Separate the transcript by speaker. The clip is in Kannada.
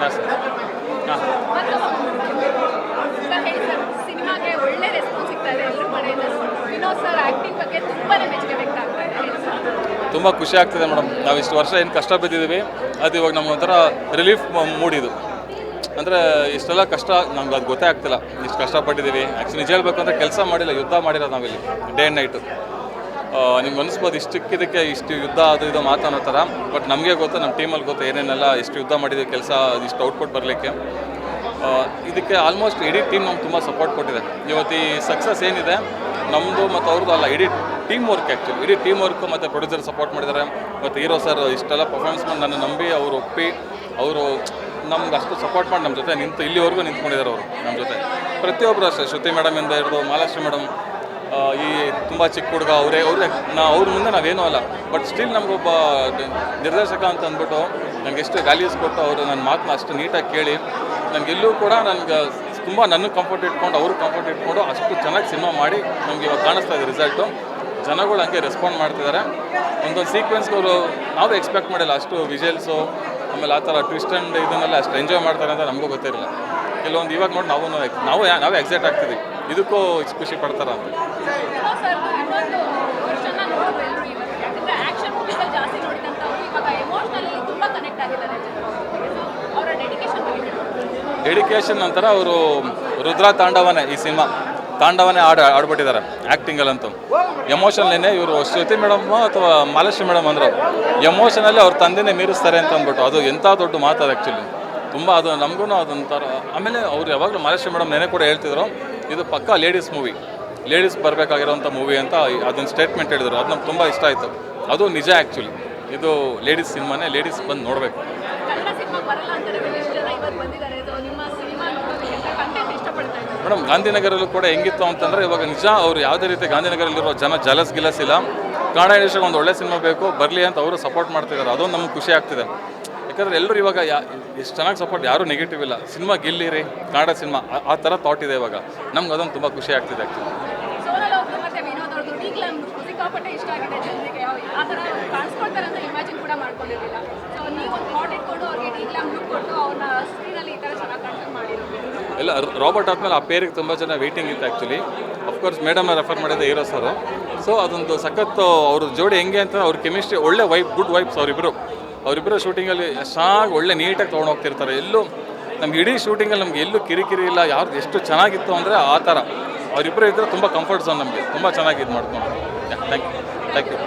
Speaker 1: ಹಾಂ ಸರ್. ಹಾಂ
Speaker 2: ಸರ್ ಹೇಳಿ ಸರ್, ಸಿನಿಮಾಗೆ ಒಳ್ಳೆ ರೆಸ್ಪಾನ್ಸ್ ಸಿಗ್ತಾ ಇದೆ ಎಲ್ಲರ ಕಡೆಯಿಂದ. ವಿನೋದ್ ಸರ್ ಆಕ್ಟಿಂಗ್ ಬಗ್ಗೆ ತುಂಬಾನೇ ಮೆಚ್ಚುಗೆ ವ್ಯಕ್ತ ಆಗ್ತಾ ಇದೆ. ಹೇಳಿ ಸರ್.
Speaker 1: ತುಂಬ ಖುಷಿ ಆಗ್ತಿದೆ ಮೇಡಮ್. ನಾವು ಇಷ್ಟು ವರ್ಷ ಏನು ಕಷ್ಟ ಬಿದ್ದಿದ್ದೀವಿ ಅದು ಇವಾಗ ನಮ್ಗೆ ಒಂಥರ ರಿಲೀಫ್ ಮೂಡಿದು. ಅಂದರೆ ಇಷ್ಟೆಲ್ಲ ಕಷ್ಟ ನಮ್ಗೆ ಅದು ಗೊತ್ತೇ ಆಗ್ತಿಲ್ಲ, ಇಷ್ಟು ಕಷ್ಟಪಟ್ಟಿದ್ದೀವಿ. ಆ್ಯಕ್ಚುಲಿ ನಿಜ ಹೇಳ್ಬೇಕು ಅಂದರೆ ಕೆಲಸ ಮಾಡಿಲ್ಲ, ಯುದ್ಧ ಮಾಡಿರೋದು ನಾವಿಲ್ಲಿ ಡೇ ಆ್ಯಂಡ್ ನೈಟು. ನಿಮ್ಗೆ ಅನಿಸ್ಬೋದು ಇಷ್ಟಕ್ಕಿದ್ದಕ್ಕೆ ಇಷ್ಟು ಯುದ್ಧ ಅದು ಇದು ಮಾತಾಡೋ ಥರ, ಬಟ್ ನಮಗೆ ಗೊತ್ತು, ನಮ್ಮ ಟೀಮಲ್ಲಿ ಗೊತ್ತು ಏನೇನೆಲ್ಲ ಇಷ್ಟು ಯುದ್ಧ ಮಾಡಿದ್ದೀವಿ ಕೆಲಸ ಇಷ್ಟು ಔಟ್ಪುಟ್ ಬರಲಿಕ್ಕೆ. ಇದಕ್ಕೆ ಆಲ್ಮೋಸ್ಟ್ ಇಡೀ ಟೀಮ್ ನಮ್ಗೆ ತುಂಬ ಸಪೋರ್ಟ್ ಕೊಟ್ಟಿದೆ. ಇವತ್ತು ಈ ಸಕ್ಸಸ್ ಏನಿದೆ ನಮ್ಮದು ಮತ್ತು ಅವ್ರದ್ದು ಅಲ್ಲ, ಇಡೀ ಟೀಮ್ ವರ್ಕ್. ಆ್ಯಕ್ಚುಲಿ ಇಡೀ ಟೀಮ್ ವರ್ಕು ಮತ್ತು ಪ್ರೊಡ್ಯೂಸರ್ ಸಪೋರ್ಟ್ ಮಾಡಿದ್ದಾರೆ. ಮತ್ತು ಹೀರೋ ಸರ್ ಇಷ್ಟೆಲ್ಲ ಪರ್ಫಾರ್ಮೆನ್ಸ್ ಮಾಡಿ ನನ್ನ ನಂಬಿ ಅವರು ಒಪ್ಪಿ ಅವರು ನಮ್ಗೆ ಅಷ್ಟು ಸಪೋರ್ಟ್ ಮಾಡಿ ನಮ್ಮ ಜೊತೆ ನಿಂತು ಇಲ್ಲಿವರೆಗೂ ನಿಂತ್ಕೊಂಡಿದ್ದಾರೆ ಅವರು ನಮ್ಮ ಜೊತೆ. ಪ್ರತಿಯೊಬ್ಬರು ಅಷ್ಟೇ, ಶ್ರುತಿ ಮೇಡಮಿಂದ ಹಿಡಿದು ಮಹಾಲಕ್ಷ್ಮಿ ಮೇಡಮ್, ಈ ತುಂಬ ಚಿಕ್ಕ ಹುಡುಗ ಅವ್ರ ಮುಂದೆ ನಾವೇನೂ ಅಲ್ಲ, ಬಟ್ ಸ್ಟಿಲ್ ನಮಗೊಬ್ಬ ನಿರ್ದೇಶಕ ಅಂತ ಅಂದ್ಬಿಟ್ಟು ನನಗೆ ಎಷ್ಟು ವ್ಯಾಲ್ಯೂಸ್ ಕೊಟ್ಟು ಅವರು ನನ್ನ ಮಾತನ್ನ ಅಷ್ಟು ನೀಟಾಗಿ ಕೇಳಿ ನನಗೆಲ್ಲೂ ಕೂಡ ನನಗೆ ತುಂಬ ನನಗೆ ಕಂಫರ್ಟ್ ಇಟ್ಕೊಂಡು ಅವ್ರಿಗೆ ಕಂಫರ್ಟ್ ಇಟ್ಕೊಂಡು ಅಷ್ಟು ಚೆನ್ನಾಗಿ ಸಿನಿಮಾ ಮಾಡಿ ನಮಗೆ ಇವಾಗ ಕಾಣಿಸ್ತಾ ಇದೆ ರಿಸಲ್ಟು. ಜನಗಳು ಹಂಗೆ ರೆಸ್ಪಾಂಡ್ ಮಾಡ್ತಿದ್ದಾರೆ. ಒಂದೊಂದು ಸೀಕ್ವೆನ್ಸ್ಗಳು ನಾವು ಎಕ್ಸ್ಪೆಕ್ಟ್ ಮಾಡಿಲ್ಲ, ಅಷ್ಟು ವಿಜುವಲ್ಸು ಆಮೇಲೆ ಆ ಥರ ಟ್ವಿಸ್ಟ್ ಆ್ಯಂಡ್ ಇದನ್ನೆಲ್ಲ ಅಷ್ಟು ಎಂಜಾಯ್ ಮಾಡ್ತಾರೆ ಅಂತ ನಮಗೂ ಗೊತ್ತಿರಲಿಲ್ಲ. ಕೆಲವೊಂದು ಇವಾಗ ನೋಡಿ ನಾವೇ ಎಕ್ಸೈಟ್ ಆಗ್ತಿದ್ವಿ, ಇದಕ್ಕೂ ಇಷ್ಟು ಖುಷಿ ಪಡ್ತಾರ ಅಂತ.
Speaker 2: ವಿನೋದ್ ಸರ್ ಇನ್ನೊಂದು ವರ್ಷನ ನೋಡಿದ್ರು ಎಲ್ಲರೂ ಇವಾಗ, ಯಾಕಂದ್ರೆ ಆಕ್ಷನ್ ಮೂವೀಸಲ್ಲಿ ಜಾಸ್ತಿ ನೋಡಿದಂಥವ್ರು ಇವಾಗ ಎಮೋಷ್ನಲಿ ತುಂಬ ಕನೆಕ್ಟ್ ಆಗಿದ್ದಾರೆ ಅವರ ಡೆಡಿಕೇಶನ್ ಬಗ್ಗೆ.
Speaker 1: ಡೆಡಿಕೇಶನ್ ನಂತರ ಅವರು ರುದ್ರ ತಾಂಡವನೇ, ಈ ಸಿನಿಮಾ ತಾಂಡವನೇ ಆಡ್ಬಿಟ್ಟಿದ್ದಾರೆ ಆ್ಯಕ್ಟಿಂಗಲ್ಲಂತೂ. ಎಮೋಷನ್ಲೇನೆ ಇವರು ಶ್ರುತಿ ಮೇಡಮ್ ಅಥವಾ ಮಹಾಲಕ್ಷ್ಮಿ ಮೇಡಮ್ ಅಂದರು ಎಮೋಷನಲ್ಲಿ ಅವ್ರ ತಂದೆನೇ ಮೀರಿಸ್ತಾರೆ ಅಂತ ಅಂದ್ಬಿಟ್ಟು, ಅದು ಎಂಥ ದೊಡ್ಡ ಮಾತು ಅದು ಆ್ಯಕ್ಚುಲಿ. ತುಂಬ ಅದು ನಮಗೂ ಅದೊಂಥರ. ಆಮೇಲೆ ಅವ್ರು ಯಾವಾಗಲೂ ಮಹಾಲಕ್ಷ್ಮಿ ಮೇಡಮ್ ನೆನೆ ಕೂಡ ಹೇಳ್ತಿದ್ರು, ಇದು ಪಕ್ಕಾ ಲೇಡೀಸ್ ಮೂವಿ, ಲೇಡೀಸ್ ಬರಬೇಕಾಗಿರೋಂಥ ಮೂವಿ ಅಂತ ಅದೊಂದು ಸ್ಟೇಟ್ಮೆಂಟ್ ಹೇಳಿದ್ರು. ಅದು ನಮ್ಗೆ ತುಂಬ ಇಷ್ಟ ಆಯಿತು. ಅದು ನಿಜ ಆ್ಯಕ್ಚುಲಿ, ಇದು ಲೇಡೀಸ್ ಸಿನಿಮಾನೇ, ಲೇಡೀಸ್ ಬಂದು ನೋಡಬೇಕು.
Speaker 2: ಕನ್ನಡ ಸಿನಿಮಾ ಬರಲ್ಲ ಅಂತಾರೆ, ಎಷ್ಟು ಜನ ಇವತ್ತು ಬಂದಿದ್ದಾರೆ, ನಿಮ್ಮ ಸಿನಿಮಾ ನೋಡೋದಕ್ಕೆ ಕಂಟೆಂಟ್ ಇಷ್ಟಪಡ್ತಾ ಇದ್ದಾರೆ.
Speaker 1: ಮೇಡಮ್ ಗಾಂಧಿನಗರಲ್ಲೂ ಕೂಡ ಹೆಂಗಿತ್ತು ಅಂತಂದರೆ ಇವಾಗ ನಿಜ ಅವ್ರು ಯಾವುದೇ ರೀತಿ ಗಾಂಧಿನಗರಲ್ಲಿರೋ ಜನ ಗಿಲಸ್ ಇಲ್ಲ. ಕನ್ನಡ ಇಂಡಸ್ಟ್ರಿಗೆ ಒಂದು ಒಳ್ಳೆ ಸಿನಿಮಾ ಬೇಕು ಬರಲಿ ಅಂತ ಅವರು ಸಪೋರ್ಟ್ ಮಾಡ್ತಿದ್ದಾರೆ. ಅದೊಂದು ನಮ್ಗೆ ಖುಷಿ ಆಗ್ತಿದೆ. ಯಾಕಂದರೆ ಎಲ್ಲರೂ ಇವಾಗ ಎಷ್ಟು ಚೆನ್ನಾಗಿ ಸಪೋರ್ಟ್, ಯಾರೂ ನೆಗೆಟಿವ್ ಇಲ್ಲ. ಸಿನಿಮಾ ಗೆಲ್ಲಿರಿ, ಕನ್ನಡ ಸಿನಿಮಾ ಆ ಥರ ಥಾಟ್ ಇದೆ ಇವಾಗ. ನಮ್ಗೆ ಅದೊಂದು ತುಂಬ ಖುಷಿ ಆಗ್ತಿದೆ ಆ್ಯಕ್ಚುಲಿ.
Speaker 2: ಸೋನಲ್ ಅವ್ರದ್ದು ಮತ್ತು ವಿನೋದ್ ಅವ್ರದ್ದು ಈಗಲೂ ಸಿಕ್ಕಾಪಟ್ಟೆ ಇಷ್ಟ ಆಗಿದೆ ಜನರಿಗೆ. ಆ ಥರ ಕಾಣಿಸ್ಕೊಳ್ತಾರೆ ಅಂತ ಇಮ್ಯಾಜಿನ್ ಕೂಡ ಮಾಡ್ಕೊಂಡಿರಲಿಲ್ಲ. ಸೊ ನೀವು ಒಂದು ಥಾಟ್ ಇಟ್ಕೊಂಡು ಅವ್ರಿಗೆ ಈಗಲೂ ಲುಕ್ ಕೊಟ್ಟು ಅವ್ರನ್ನ ಸ್ಕ್ರೀನಲ್ಲಿ ಈ ಥರ ಚೆನ್ನಾಗಿ ಕಾಣಿಸ್ಕೊಂಡು ಮಾಡಿರೋದು
Speaker 1: ಇಲ್ಲ, ರಾಬರ್ಟ್ ಆದಮೇಲೆ ಆ ಪೇರಿಗೆ ತುಂಬ ಜನ ವೆಯ್ಟಿಂಗ್ ಇತ್ತು ಆ್ಯಕ್ಚುಲಿ. ಅಫ್ಕೋರ್ಸ್ ಮೇಡಮ್ನ ರೆಫರ್ ಮಾಡಿದೆ ಹೀರೋ ಸರ್. ಸೊ ಅದೊಂದು ಸಖತ್ತು ಅವ್ರ ಜೋಡಿ ಹೆಂಗೆ ಅಂತ ಅವ್ರ ಕೆಮಿಸ್ಟ್ರಿ ಒಳ್ಳೆ ಗುಡ್ ವೈಬ್ಸ್ ಅವರಿಬ್ಬರು ಶೂಟಿಂಗಲ್ಲಿ ಚೆನ್ನಾಗಿ ಒಳ್ಳೆ ನೀಟಾಗಿ ತೊಗೊಂಡು ಹೋಗ್ತಿರ್ತಾರೆ. ಎಲ್ಲೂ ನಮ್ಗೆ ಇಡೀ ಶೂಟಿಂಗಲ್ಲಿ ನಮ್ಗೆ ಎಲ್ಲೂ ಕಿರಿಕಿರಿ ಇಲ್ಲ. ಯಾರು ಎಷ್ಟು ಚೆನ್ನಾಗಿತ್ತು ಅಂದರೆ ಆ ಥರ ಅವರಿಬ್ಬರು ಇದ್ದರೆ ತುಂಬ ಕಂಫರ್ಟ್ ಝೋನ್, ನಮಗೆ ತುಂಬ ಚೆನ್ನಾಗಿ ಇದು ಮಾಡ್ಕೊಂಡು. Thank you.